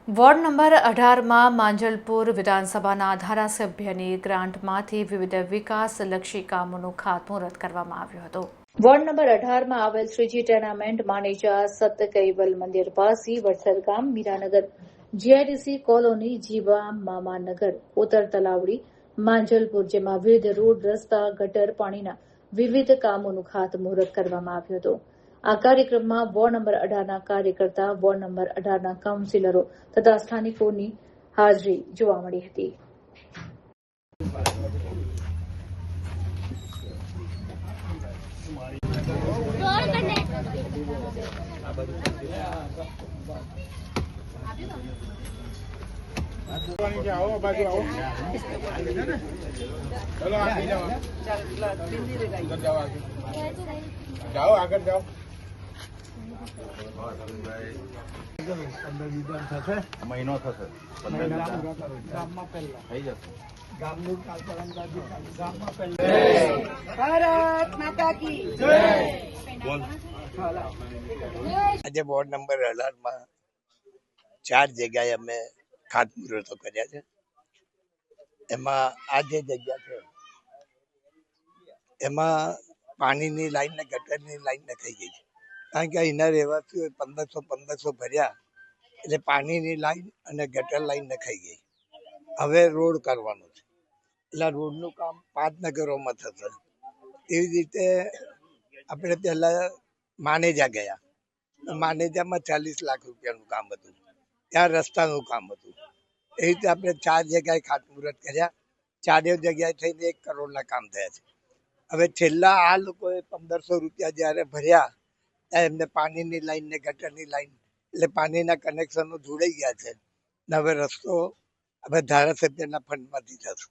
Ward number 18માં Manjalpur વિધાનસભાના ધારાસભ્યની ગ્રાન્ટમાંથી વિવિધ વિકાસલક્ષી કામોનું ખાતમુહૂર્ત કરવામાં આવ્યું હતું। વોર્ડ નંબર 18માં આવેલ શ્રીજી ટેનામેન્ટ માનેજા સત કૈવલ મંદિર પાસે વડસર ગામ મીરાનગર જીઆઈડીસી કોલોની જીવા મામાનગર ઉત્તર તલાવડી માંજલપુર જેમાં વિવિધ રોડ રસ્તા ગટર પાણીના વિવિધ કામોનું ખાતમુહૂર્ત કરવામાં આવ્યું હતું। આ કાર્યક્રમમાં વોર્ડ નંબર 18ના કાર્યકર્તા વોર્ડ નંબર 18ના કાઉન્સિલરો તથા સ્થાનિકોની હાજરી જોવા મળી હતી। जाओ आगे जाओ महीनो थशे गामમાં પહેલા થઈ જશે ગામનું કાલપરમ ગામમાં પહેલા ભારત માતા કી જય બોલ। આજે વોર્ડ નંબર 18માં 4 જગ્યાએ અમે ખાતમુહૂર્તો કર્યા છે। એમાં આ જે જગ્યા છે એમાં પાણીની લાઈન ને ગટરની લાઈન નખાઈ ગઈ છે, કારણ કે અહીંના રહેવાસીઓ 1500 ભર્યા એટલે પાણીની લાઈન અને ગટર લાઈન નખાઈ ગઈ। હવે રોડ કરવાનો છે એટલે રોડનું કામ 5 નગરોમાં થશે। એવી રીતે આપણે પહેલા માનેજા ગયા, માનેજામાં 40 લાખ રૂપિયાનું કામ હતું, ત્યાં રસ્તાનું કામ હતું। એ રીતે આપણે 4 જગ્યાએ ખાતમુહૂર્ત કર્યા, 4 જગ્યાએ થઈને 1 કરોડના કામ થયા છે। હવે છેલ્લા આ લોકોએ 1500 રૂપિયા જ્યારે ભર્યા ત્યારે એમને પાણીની લાઈન ને ગટરની લાઈન એટલે પાણીના કનેક્શનો જોડાઈ ગયા છે। હવે રસ્તો હવે ધારાસભ્યના ફંડમાંથી થશે।